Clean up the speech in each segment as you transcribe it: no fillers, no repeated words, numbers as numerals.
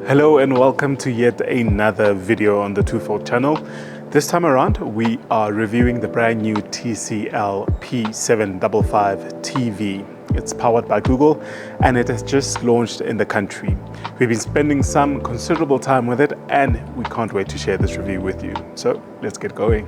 Hello and welcome to yet another video on the Twofold channel. This time around we are reviewing the brand new TCL P755 TV. It's powered by Google and it has just launched in the country. We've been spending some considerable time with it and we can't wait to share this review with you. So let's get going.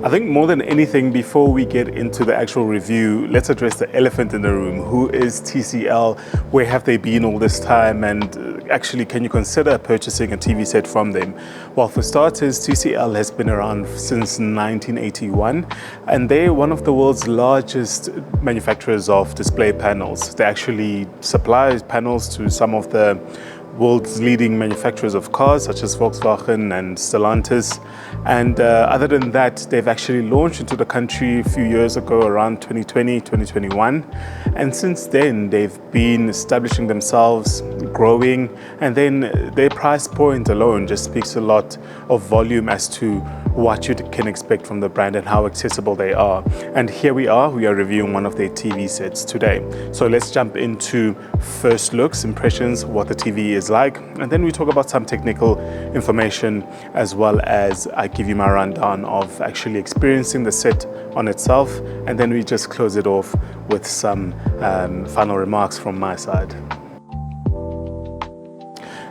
I think more than anything, before we get into the actual review, let's address the elephant in the room. Who is TCL? Where have they been all this time? And actually, can you consider purchasing a TV set from them? Well, for starters, TCL has been around since 1981, and they're one of the world's largest manufacturers of display panels. They actually supply panels to some of the world's leading manufacturers of cars such as Volkswagen and Stellantis. And other than that, they've actually launched into the country a few years ago, around 2020, 2021. And since then, they've been establishing themselves, growing, and then their price point alone just speaks a lot of volume as to what you can expect from the brand and how accessible they are. And here we are reviewing one of their TV sets today. So let's jump into first looks, impressions, what the TV is like, and then we talk about some technical information, as well as I give you my rundown of actually experiencing the set on itself, and then we just close it off with some final remarks from my side.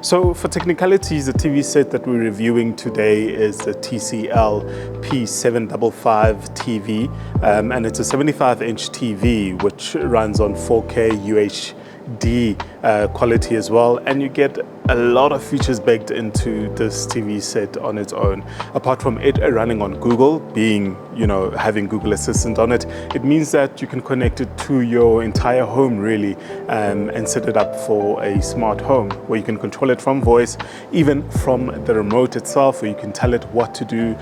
So for technicalities, the TV set that we're reviewing today is the TCL P755 TV, and it's a 75-inch TV which runs on 4K UHD quality as well, and you get a lot of features baked into this TV set on its own. Apart from it running on Google, being, having Google Assistant on it, it means that you can connect it to your entire home really, and set it up for a smart home where you can control it from voice, even from the remote itself, where you can tell it what to do,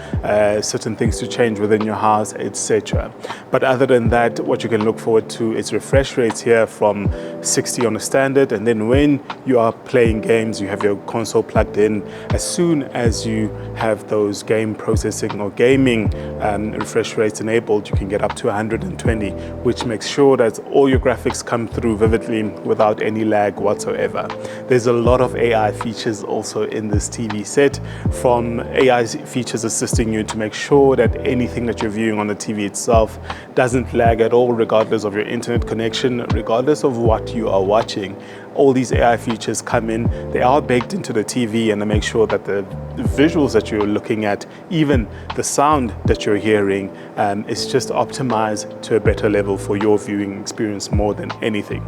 certain things to change within your house, etc. But other than that, what you can look forward to is refresh rates here from 60 on a standard, and then when you are playing games, you have your console plugged in. As soon as you have those game processing or gaming refresh rates enabled, you can get up to 120, which makes sure that all your graphics come through vividly without any lag whatsoever. There's a lot of AI features also in this TV set, from AI features assisting you to make sure that anything that you're viewing on the TV itself doesn't lag at all, regardless of your internet connection, regardless of what you are watching. All these AI features come in, they are baked into the TV, and they make sure that the visuals that you're looking at, even the sound that you're hearing, is just optimized to a better level for your viewing experience more than anything.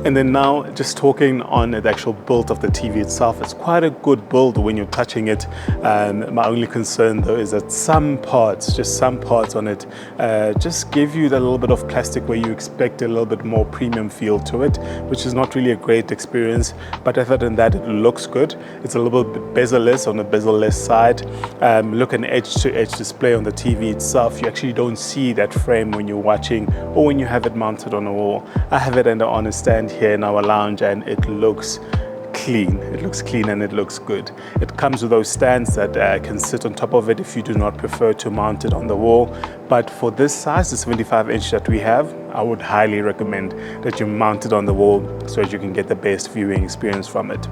And then now, just talking on the actual build of the TV itself, it's quite a good build when you're touching it. My only concern though is that some parts on it, just give you that little bit of plastic where you expect a little bit more premium feel to it, which is not really a great experience. But other than that, it looks good. It's a little bit bezel-less on the bezel-less side. Look, an edge-to-edge display on the TV itself. You actually don't see that frame when you're watching or when you have it mounted on a wall. I have it on a stand here in our lounge, and it looks clean. It looks clean and it looks good. It comes with those stands that can sit on top of it if you do not prefer to mount it on the wall. But for this size, the 75-inch that we have, I would highly recommend that you mount it on the wall so that you can get the best viewing experience from it.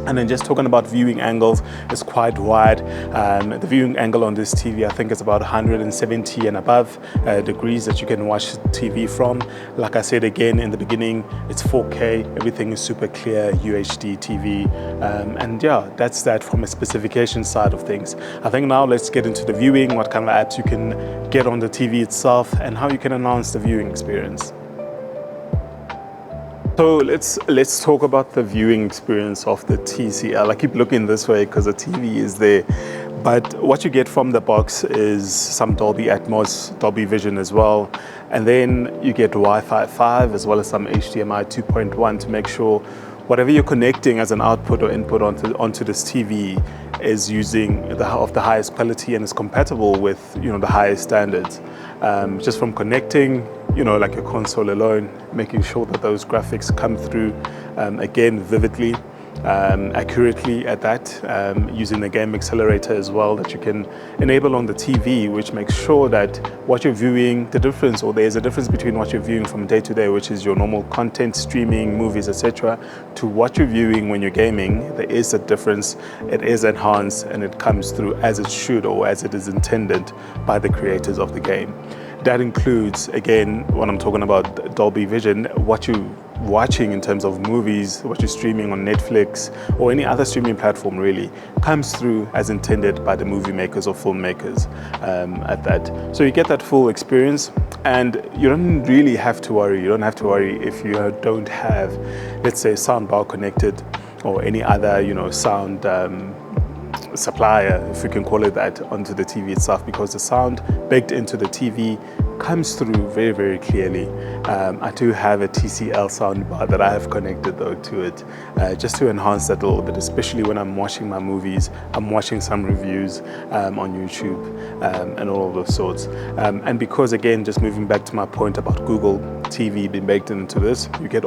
And then just talking about viewing angles, it's quite wide. The viewing angle on this TV, I think it's about 170 and above degrees that you can watch the TV from. Like I said again in the beginning, it's 4K, everything is super clear, UHD TV. And yeah, that's that from a specification side of things. I think now let's get into the viewing, what kind of apps you can get on the TV itself, and how you can enhance the viewing experience. So let's talk about the viewing experience of the TCL. I keep looking this way because the TV is there, but what you get from the box is some Dolby Atmos, Dolby Vision as well, and then you get Wi-Fi 5 as well as some HDMI 2.1 to make sure whatever you're connecting as an output or input onto this TV is using of the highest quality and is compatible with the highest standards. Just from connecting, like your console alone, making sure that those graphics come through again vividly. accurately at that, using the game accelerator as well that you can enable on the TV, which makes sure that what you're viewing, there's a difference between what you're viewing from day to day, which is your normal content, streaming, movies, etc., to what you're viewing when you're gaming. There is a difference, it is enhanced, and it comes through as it should, or as it is intended by the creators of the game. That includes, again, when I'm talking about Dolby Vision, what you're watching in terms of movies, what you're streaming on Netflix or any other streaming platform really, comes through as intended by the movie makers or filmmakers at that. So you get that full experience, and you don't really have to worry. You don't have to worry if you don't have, let's say, soundbar connected or any other, sound supplier, if we can call it that, onto the TV itself, because the sound baked into the TV comes through very, very clearly. I do have a TCL soundbar that I have connected though to it, just to enhance that a little bit, especially when I'm watching my movies, I'm watching some reviews on YouTube and all of those sorts. And because, again, just moving back to my point about Google TV being baked into this, you get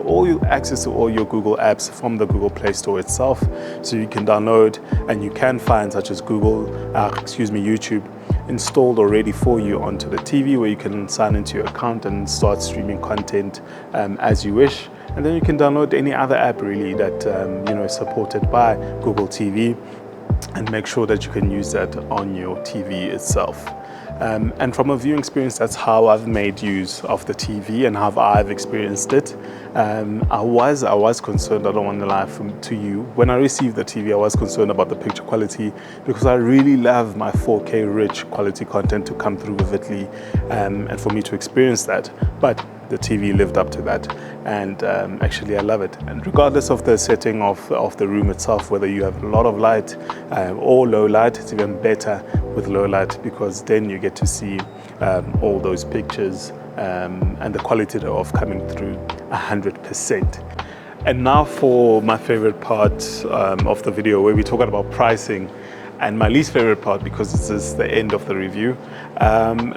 access to all your Google apps from the Google Play Store itself. So you can download, and you can find, such as YouTube, installed already for you onto the TV, where you can sign into your account and start streaming content as you wish. And then you can download any other app really that is supported by Google TV, and make sure that you can use that on your TV itself. And from a viewing experience, that's how I've made use of the TV and how I've experienced it. I was concerned, I don't want to lie to you, when I received the TV, I was concerned about the picture quality, because I really love my 4K rich quality content to come through vividly, and for me to experience that. But the TV lived up to that, and actually I love it. And regardless of the setting of the room itself, whether you have a lot of light or low light, it's even better with low light, because then you get to see all those pictures and the quality thereof coming through 100%. And now for my favorite part of the video, where we talk about pricing, and my least favorite part, because this is the end of the review.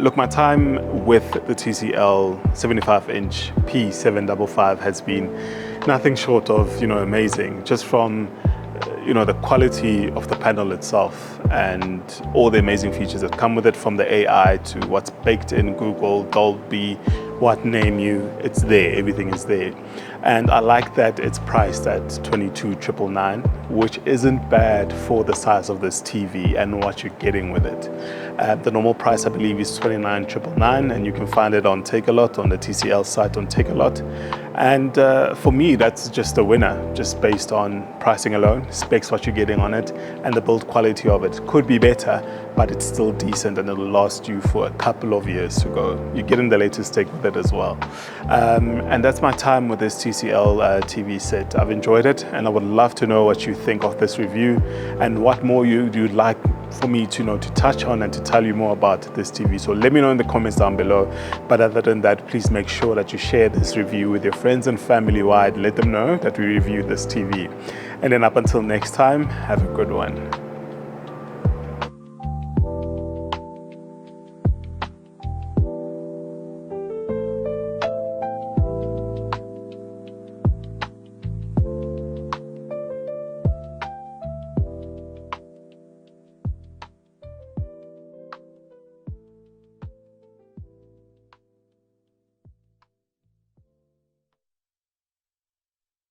Look, my time with the TCL 75-inch P755 has been nothing short of amazing, just from the quality of the panel itself and all the amazing features that come with it, from the AI to what's baked in Google, Dolby, what name you, it's there, everything is there. And I like that it's priced at $22,999, which isn't bad for the size of this TV and what you're getting with it. The normal price, I believe, is $29,999, and you can find it on Takealot, on the TCL site on Takealot. And for me, that's just a winner, just based on pricing alone, specs, what you're getting on it, and the build quality of it. Could be better, but it's still decent, and it'll last you for a couple of years to go. You're getting the latest tech with it as well. And that's my time with this TCL TV set. I've enjoyed it, and I would love to know what you think of this review, and what more you'd like for me to touch on and to tell you more about this TV. So let me know in the comments down below. But other than that, please make sure that you share this review with your friends and family wide. Let them know that we reviewed this TV. And then up until next time, have a good one.